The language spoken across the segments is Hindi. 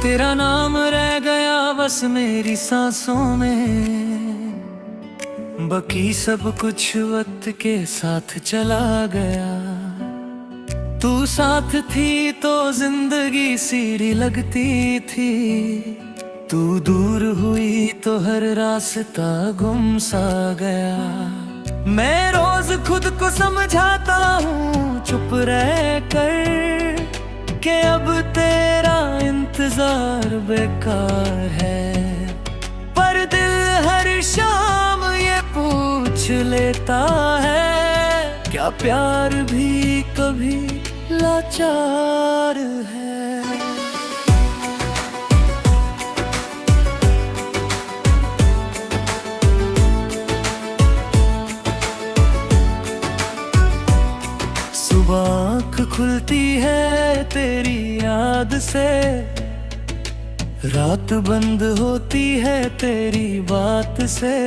तेरा नाम रह गया बस मेरी सांसों में, बाकी सब कुछ वक्त के साथ चला गया। तू साथ थी तो जिंदगी सीधी लगती थी, तू दूर हुई तो हर रास्ता गुम सा गया। मैं रोज खुद को समझाता हूँ चुप रह कर कि अब तेरा इंतजार बेकार है, पर दिल हर शाम ये पूछ लेता है क्या प्यार भी कभी लाचार है। सुबह आँख खुलती है तेरी याद से, रात बंद होती है तेरी बात से।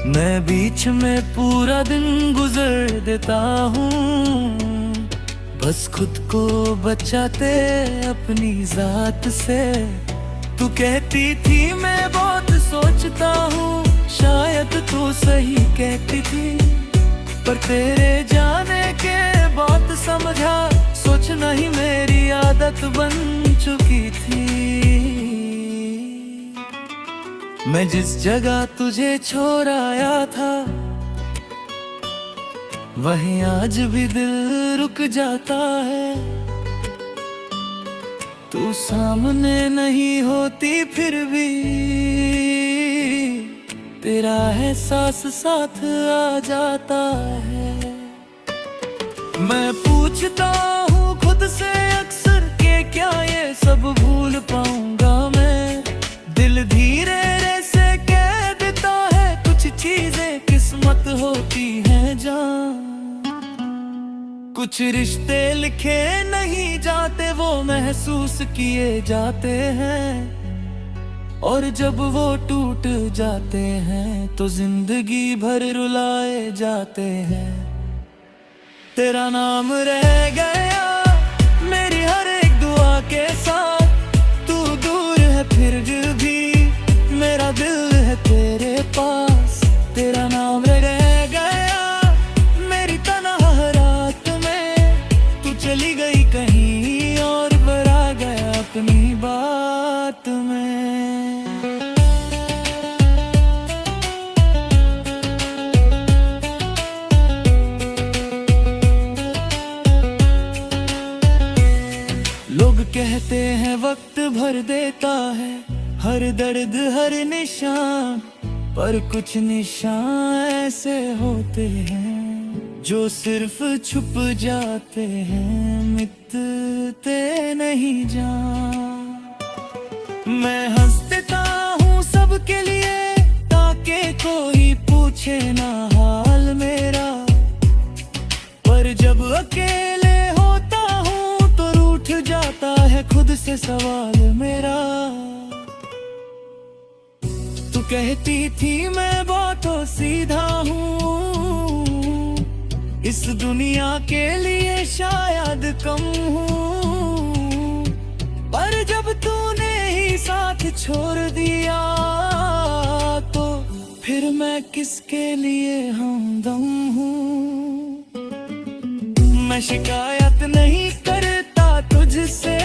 मैं बीच में पूरा दिन गुजर देता हूँ, बस खुद को बचाते अपनी जात से। तू कहती थी मैं बहुत सोचता हूँ, शायद तू सही कहती थी, पर तेरे जाने के बहुत समझा, सोचना ही मेरी आदत बन चुकी थी। मैं जिस जगह तुझे छोड़ आया था, वहीं आज भी दिल रुक जाता है। तू सामने नहीं होती फिर भी तेरा एहसास साथ आ जाता है। मैं पूछता हूँ खुद से अक्सर कि क्या ये सब भूल पाऊंगा मैं। दिल धीरे से कह देता है कुछ चीजें किस्मत होती हैं जान। कुछ रिश्ते लिखे नहीं जाते, वो महसूस किए जाते हैं, और जब वो टूट जाते हैं तो जिंदगी भर रुलाए जाते हैं। तेरा नाम रह गया मेरी हर एक दुआ के साथ, तू दूर है फिर भी मेरा दिल है तेरे पास। तेरा नाम रह गया मेरी तन्हा रात में, तू चली गई कहीं और बरा गया अपनी बात में। लोग कहते हैं वक्त भर देता है हर दर्द हर निशान, पर कुछ निशान ऐसे होते हैं जो सिर्फ छुप जाते हैं, मिटते नहीं जान। मैं हंस देता हूँ सबके लिए ताकि कोई पूछे ना हाल मेरा, पर जब अकेले होता हूँ तो रूठ जाता है खुद से सवाल मेरा। तू कहती थी मैं बहुत सीधा हूँ, इस दुनिया के लिए शायद कम हूँ, पर जब तूने ही साथ छोड़ दिया तो फिर मैं किसके लिए हमदम हूँ। मैं शिकायत नहीं करता तुझसे,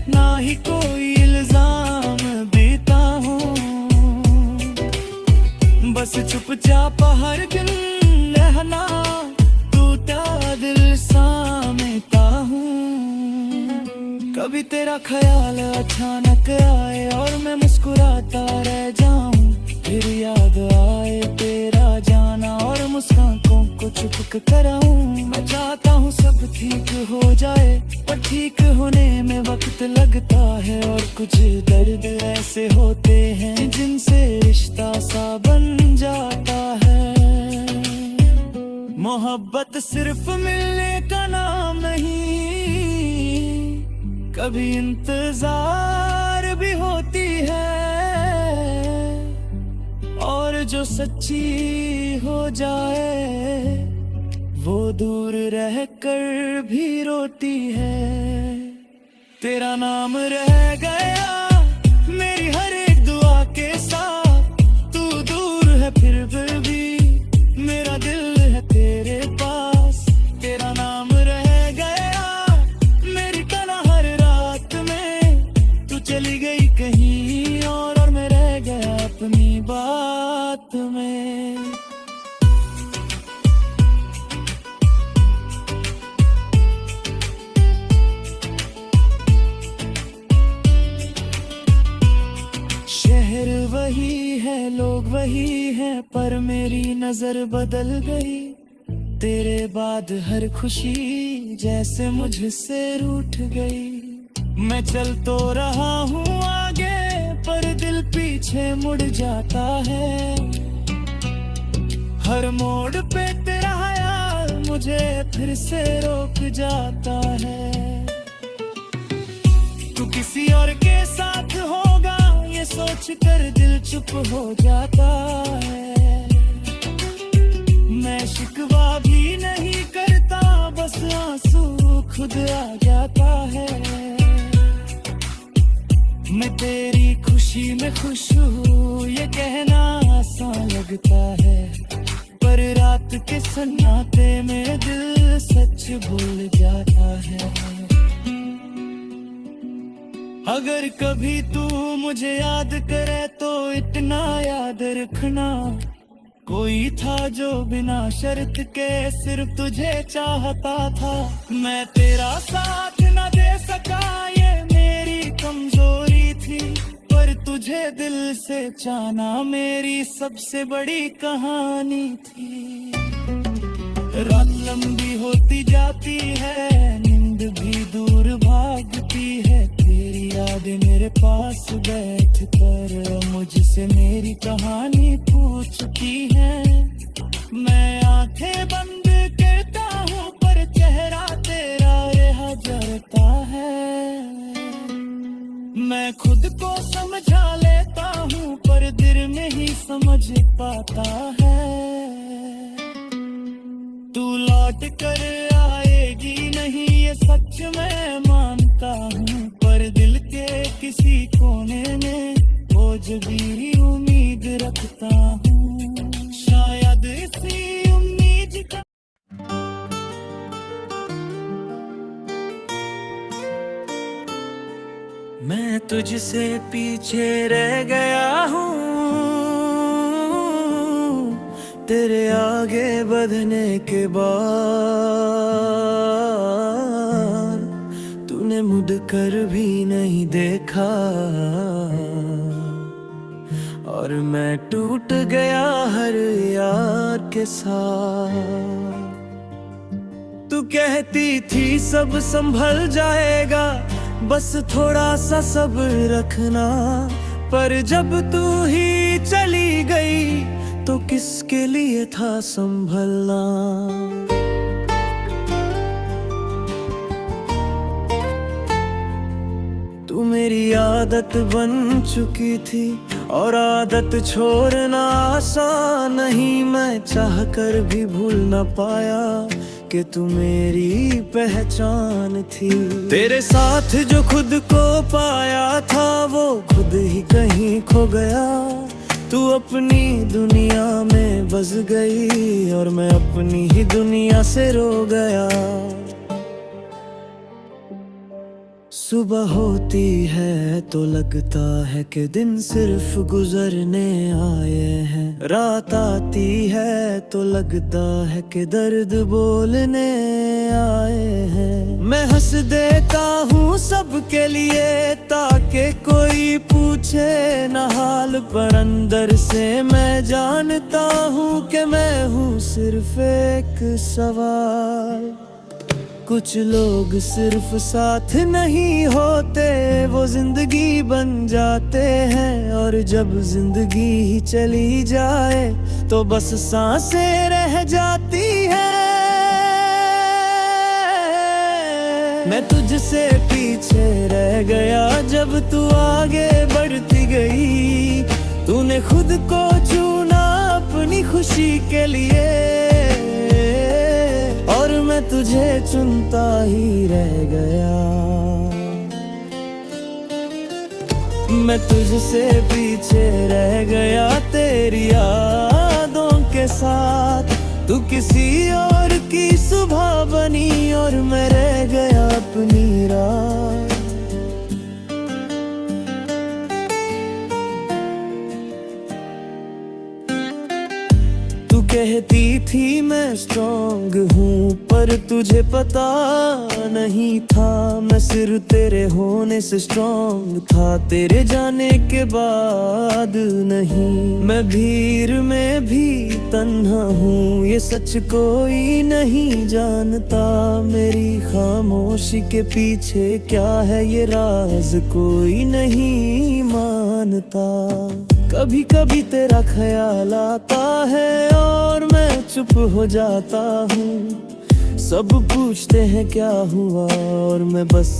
ना ही कोई इल्जाम देता हूँ, बस चुपचाप हर दिन रहना टूटा दिल सामता हूँ। कभी तेरा ख्याल अचानक आए और मैं मुस्कुराता रह जाऊं, फिर याद आए तेरा जाना और मुस्कानों को चुप कराऊं। मैं चाहता हूँ सब ठीक हो जाए, पर ठीक होने में वक्त लगता है, और कुछ दर्द ऐसे होते हैं जिनसे रिश्ता सा बन जाता है। मोहब्बत सिर्फ मिलने का नाम नहीं, कभी इंतजार भी होती है, और जो सच्ची हो जाए वो दूर रहकर भी रोती है। तेरा नाम रह गया मेरी हर एक दुआ के साथ। तू दूर है फिर भी मेरा दिल है तेरे पास। तेरा नाम रह गया मेरी तना हर रात में। तू चली गई कहीं और मैं रह गया अपनी बात में। शहर वही है लोग वही है पर मेरी नजर बदल गई। तेरे बाद हर खुशी जैसे मुझसे रूठ गई। मैं चल तो रहा हूँ आगे पर दिल पीछे मुड़ जाता है। हर मोड़ पे तेरा ख्याल मुझे फिर से रोक जाता है। तू किसी और के साथ होगा ये सोच कर दिल चुप हो जाता है। मैं शिकवा भी नहीं करता बस आंसू खुद आ जाता है। मैं तेरी खुशी में खुश हूँ ये कहना आसान लगता है पर रात के सन्नाटे में दिल सच भूल जाता है। अगर कभी तू मुझे याद करे तो इतना याद रखना कोई था जो बिना शर्त के सिर्फ तुझे चाहता था। मैं तेरा साथ न दे सका ये मेरी कमजोरी थी पर तुझे दिल से चाहना मेरी सबसे बड़ी कहानी थी। रात लंबी होती जाती है नींद भी दूर भागती है। तेरी याद मेरे पास बैठ कर मुझसे मेरी कहानी पूछ चुकी है। मैं आंखें बंद करता हूँ पर चेहरा तेरा यहाँ जलता है। मैं खुद को समझा लेता हूँ पर दिल में ही समझ पाता है। तू लौट कर आएगी नहीं ये सच मैं मानता हूँ पर दिल के किसी कोने में बोझ भी उम्मीद रखता हूँ। शायद इसी उम्मीद का मैं तुझसे पीछे रह गया हूँ। तेरे आगे बढ़ने के बाद तूने मुड़ कर भी नहीं देखा और मैं टूट गया हर यार के साथ। तू कहती थी सब संभल जाएगा बस थोड़ा सा सब्र रखना पर जब तू ही चली गई तो किसके लिए था संभलना। तू मेरी आदत बन चुकी थी और आदत छोड़ना आसान नहीं। मैं चाह कर भी भूल न पाया कि तू मेरी पहचान थी। तेरे साथ जो खुद को पाया था वो खुद ही कहीं खो गया। तू अपनी दुनिया में बस गई और मैं अपनी ही दुनिया से रो गया। सुबह होती है तो लगता है कि दिन सिर्फ गुजरने आए हैं। रात आती है तो लगता है कि दर्द बोलने आए हैं। मैं हंस देता हूँ सबके लिए ताकि कोई पूछे न हाल पर अंदर से मैं जानता हूँ कि मैं हूँ सिर्फ एक सवाल। कुछ लोग सिर्फ साथ नहीं होते वो जिंदगी बन जाते हैं और जब जिंदगी ही चली जाए तो बस सांसें रह जाती है। मैं तुझसे पीछे रह गया जब तू आगे बढ़ती गई। तूने खुद को चुना अपनी खुशी के लिए और मैं तुझे चुनता ही रह गया। मैं तुझसे पीछे रह गया तेरी यादों के साथ। तू किसी और की सुबह बनी और मैं रह गया अपनी रात। तू कहती थी मैं स्ट्रॉन्ग हूँ, पर तुझे पता नहीं था मैं सिर्फ तेरे होने से स्ट्रॉन्ग था, तेरे जाने के बाद नहीं। मैं भीड़ में भी तन्हा हूँ, ये सच कोई नहीं जानता। मेरी खामोशी के पीछे क्या है ये राज कोई नहीं मानता। कभी कभी तेरा ख्याल आता है और मैं चुप हो जाता हूँ। सब पूछते हैं क्या हुआ और मैं बस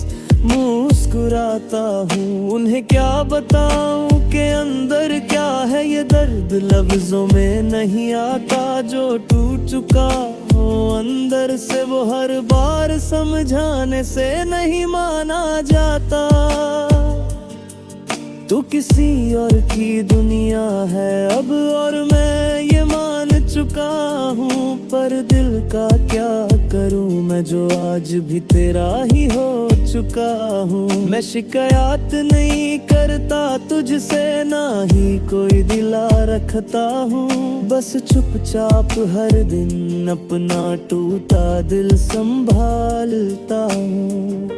मुस्कुराता हूँ। उन्हें क्या बताऊँ कि अंदर क्या है ये दर्द लफ्जों में नहीं आता। जो टूट चुका हो अंदर से वो हर बार समझाने से नहीं माना जाता। तू किसी और की दुनिया है अब और मैं ये मान चुका हूँ, पर दिल का क्या करूँ मैं जो आज भी तेरा ही हो चुका हूँ। मैं शिकायत नहीं करता तुझसे ना ही कोई दिला रखता हूँ, बस चुपचाप हर दिन अपना टूटा दिल संभालता हूँ।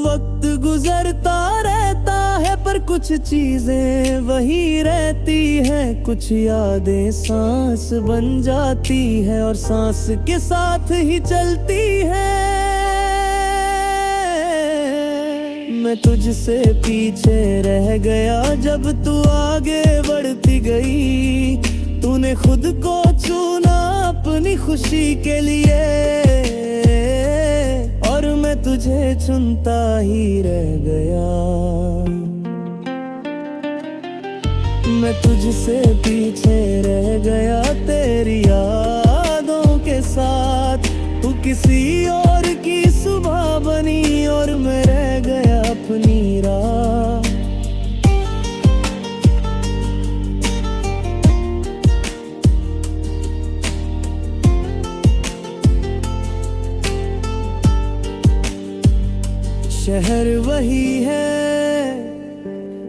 वक्त गुजरता रहता है पर कुछ चीजें वही रहती हैं। कुछ यादें सांस बन जाती है और सांस के साथ ही चलती है। मैं तुझसे पीछे रह गया जब तू आगे बढ़ती गई। तूने खुद को चुना अपनी खुशी के लिए और मैं तुझे चुनता ही रह गया। मैं तुझसे पीछे रह गया तेरी यादों के साथ। तू किसी और की सुबह बनी और मैं रह गया अपनी रात। शहर वही है,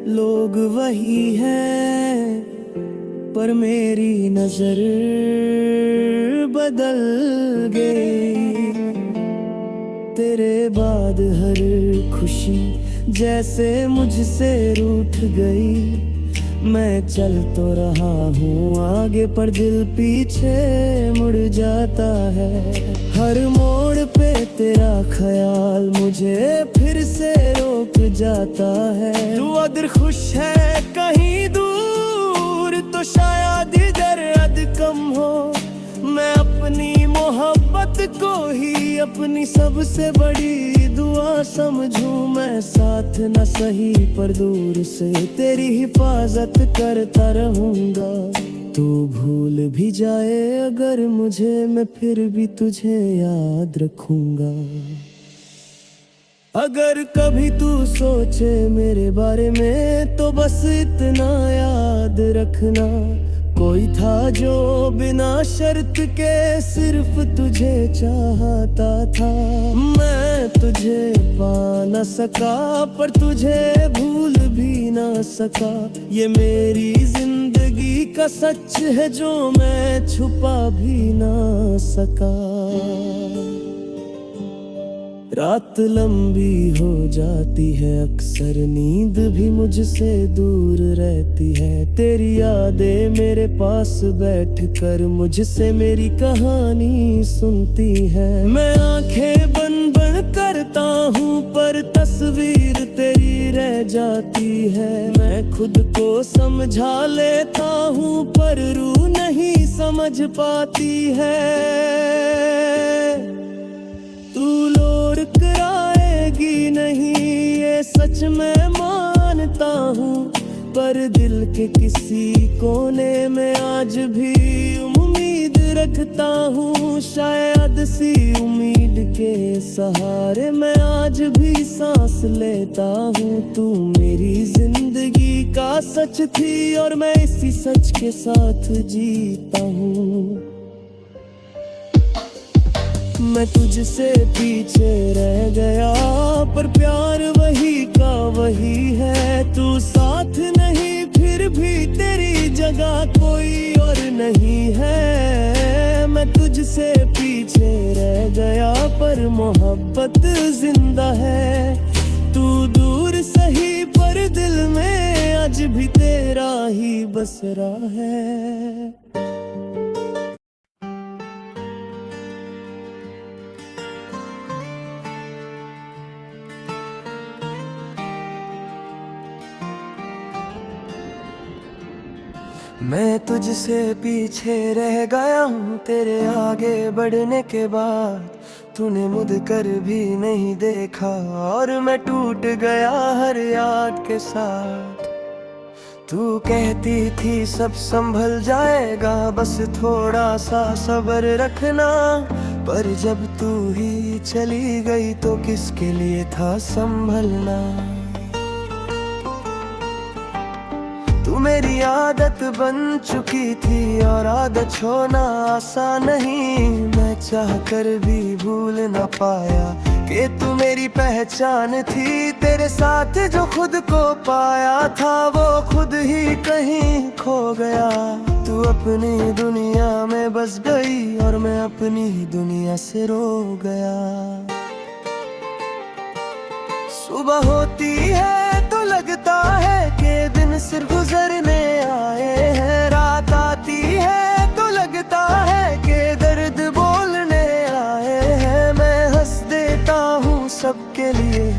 लोग वही हैं, पर मेरी नजर बदल गई। तेरे बाद हर खुशी जैसे मुझसे रूठ गई। मैं चल तो रहा हूँ आगे पर दिल पीछे मुड़ जाता है। हर मोड़ पे तेरा ख्याल मुझे फिर से रोक जाता है। तू अगर खुश है कहीं दूर तो शायद इधर अद कम हो। मैं अपनी मोहब्बत को ही अपनी सबसे बड़ी दुआ समझूं। मैं साथ न सही पर दूर से तेरी हिफाजत करता रहूंगा। तू भूल भी जाए अगर मुझे मैं फिर भी तुझे याद रखूंगा। अगर कभी तू सोचे मेरे बारे में तो बस इतना याद रखना, कोई था जो बिना शर्त के सिर्फ तुझे चाहता था। मैं तुझे पा न सका पर तुझे भूल भी ना सका। ये मेरी जिंदगी का सच है जो मैं छुपा भी ना सका। रात लंबी हो जाती है अक्सर नींद भी मुझसे दूर रहती है। तेरी यादें मेरे पास बैठकर मुझसे मेरी कहानी सुनती है। मैं आंखें बंद करता हूँ पर तस्वीर तेरी रह जाती है। मैं खुद को समझा लेता हूँ पर रूह नहीं समझ पाती है। तू लोर कराएगी नहीं ये सच मैं मानता हूँ, पर दिल के किसी कोने में आज भी उम्मीद रखता हूँ शायद सी उम्मीद के सहारे मैं आज भी सांस लेता हूँ। तू मेरी जिंदगी का सच थी और मैं इसी सच के साथ जीता हूँ। मैं तुझसे पीछे रह गया पर प्यार वही का वही है। तू साथ नहीं फिर भी तेरी जगह कोई और नहीं है। मैं तुझसे पीछे रह गया पर मोहब्बत जिंदा है। तू दूर सही पर दिल में आज भी तेरा ही बसरा है। मैं तुझसे पीछे रह गया हूँ तेरे आगे बढ़ने के बाद। तूने मुड़ कर भी नहीं देखा और मैं टूट गया हर याद के साथ। तू कहती थी सब संभल जाएगा बस थोड़ा सा सब्र रखना। पर जब तू ही चली गई तो किसके लिए था संभलना। तू मेरी आदत बन चुकी थी और आदत छोड़ना आसान नहीं। मैं चाह कर भी भूल न पाया कि तू मेरी पहचान थी। तेरे साथ जो खुद को पाया था वो खुद ही कहीं खो गया। तू अपनी दुनिया में बस गई और मैं अपनी ही दुनिया से रो गया। सुबह होती है तो लगता है कि दिन सिर्फ गुजरने आए हैं। रात आती है तो लगता है कि दर्द बोलने आए हैं। मैं हंस देता हूँ सबके लिए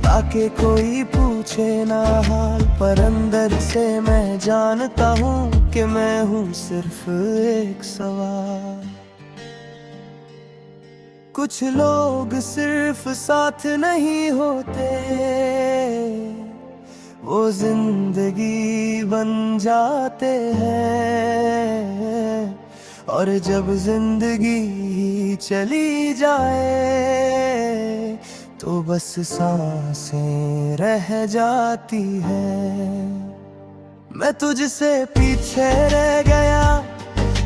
ताकि कोई पूछे ना हाल। पर अंदर से मैं जानता हूँ कि मैं हूँ सिर्फ एक सवाल। कुछ लोग सिर्फ साथ नहीं होते वो जिंदगी बन जाते हैं। और जब जिंदगी चली जाए तो बस सांसें रह जाती हैं। मैं तुझसे पीछे रह गया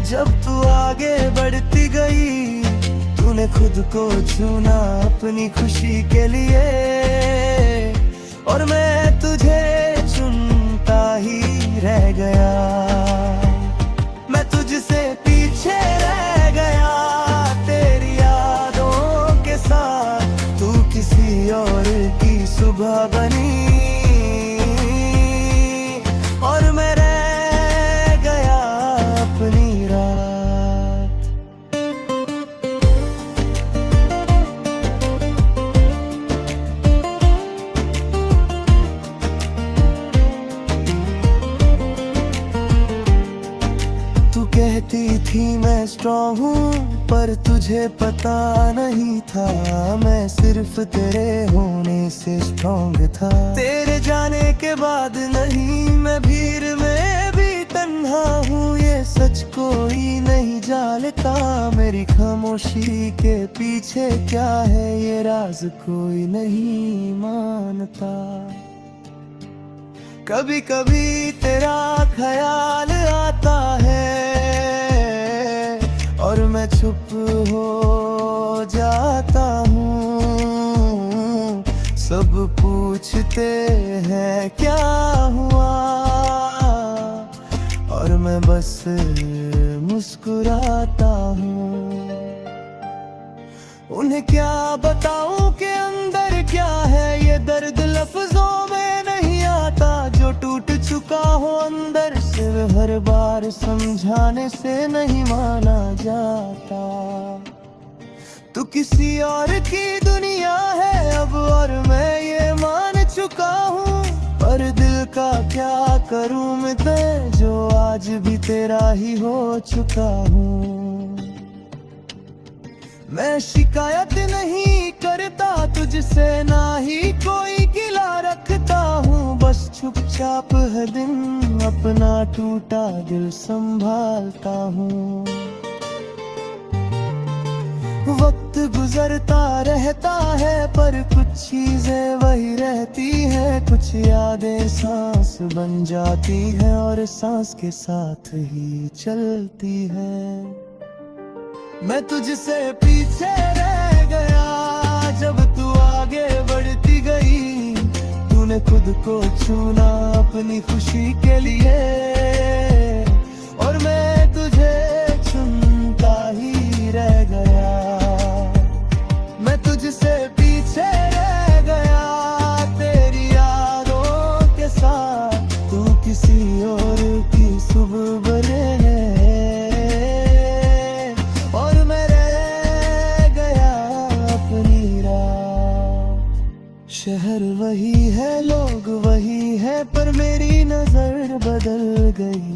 जब तू आगे बढ़ती गई। तूने खुद को चुना अपनी खुशी के लिए और मैं तुझे चुनता ही रह गया। मैं तुझसे पीछे रह गया तेरी यादों के साथ। तू किसी और की सुबह बनी और मैं रह गया अपनी रात। कहती थी मैं स्ट्रॉन्ग हूँ पर तुझे पता नहीं था मैं सिर्फ तेरे होने से स्ट्रॉन्ग था। तेरे जाने के बाद नहीं मैं भीड़ में भी तन्हा हूँ ये सच कोई नहीं जानता। मेरी खामोशी के पीछे क्या है ये राज कोई नहीं मानता। कभी कभी तेरा ख्याल आता है और मैं चुप हो जाता हूँ। सब पूछते हैं क्या हुआ और मैं बस मुस्कुराता हूँ। उन्हें क्या बताऊं कि अंदर क्या है ये दर्द लफ्जों में नहीं आता। जो टूट चुका हो अंदर से हर बार समझाने से नहीं माना जाता। तू किसी और की दुनिया है अब और मैं ये मान चुका हूँ। पर दिल का क्या करूँ मैं जो आज भी तेरा ही हो चुका हूँ। मैं शिकायत नहीं करता तुझसे ना ही कोई गिला रखता हूँ। बस चुपचाप हर दिन अपना टूटा दिल संभालता हूँ। गुजरता रहता है, पर कुछ चीजें वही रहती हैं। कुछ यादें सांस बन जाती हैं और सांस के साथ ही चलती हैं। मैं तुझसे पीछे रह गया जब तू आगे बढ़ती गई। तूने खुद को चुना अपनी खुशी के लिए, और मैं तुझे चुनता ही रह गया। मैं तुझसे पीछे रह गया तेरी यादों के साथ। तू किसी और की सुबह बने और मैं रह गया अपनी राह। शहर वही है, लोग वही है, पर मेरी नजर बदल गई।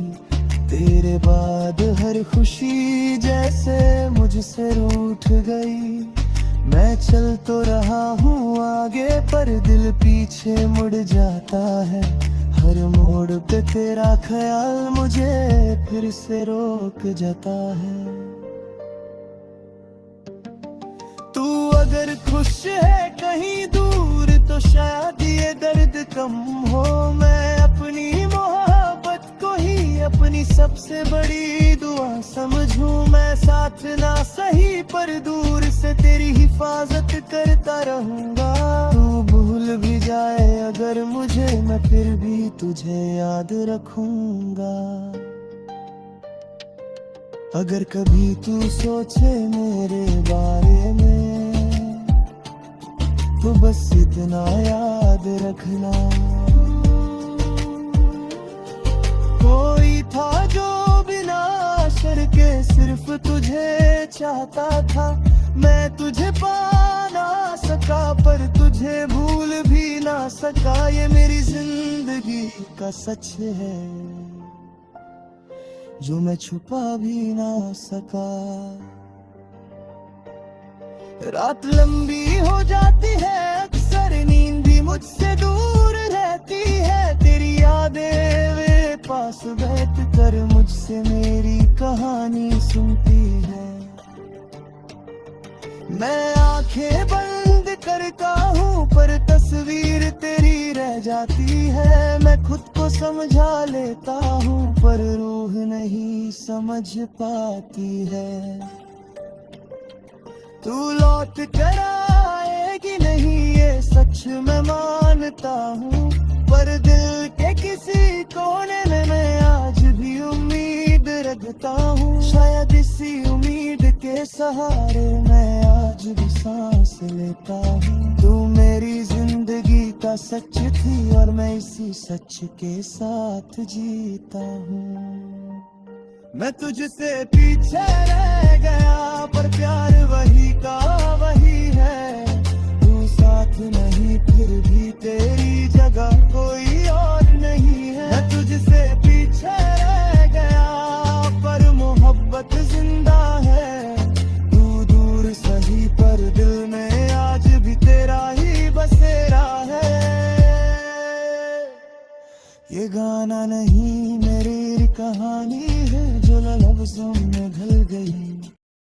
तेरे बाद हर खुशी जैसे मुझसे रूठ गई। मैं चल तो रहा हूँ आगे, पर दिल पीछे मुड़ जाता है। हर मोड़ पे तेरा ख्याल मुझे फिर से रोक जाता है। तू अगर खुश है कहीं दूर तो शायद ये दर्द कम हो। मैं अपनी मोहब्बत को ही अपनी सबसे बड़ी दुआ समझूं। मैं साथ ना सही पर दूर से तेरी हिफाजत करता रहूंगा। तू भूल भी जाए अगर मुझे, मैं फिर भी तुझे याद रखूंगा। अगर कभी तू सोचे मेरे बारे में तो बस इतना याद रखना, कोई था जो बिना शर के सिर्फ तुझे चाहता था। मैं तुझे पा ना सका पर तुझे भूल भी ना सका। ये मेरी जिंदगी का सच है जो मैं छुपा भी ना सका। रात लंबी हो जाती है, अक्सर नींद भी मुझसे दूर रहती है। तेरी यादें वे पास बैठ कर मुझसे मेरी कहानी सुनती है। मैं आंखें बंद करता हूँ पर तस्वीर तेरी रह जाती है। मैं खुद को समझा लेता हूँ पर रूह नहीं समझ पाती है। तू लौट कर आएगी नहीं ये सच मैं मानता हूँ, पर दिल के किसी कोने में मैं आज भी उम्मीद रखता हूँ। शायद इसी उम्मीद के सहारे मैं आज भी सांस लेता हूँ। तू मेरी जिंदगी का सच थी और मैं इसी सच के साथ जीता हूँ। मैं तुझसे पीछे रह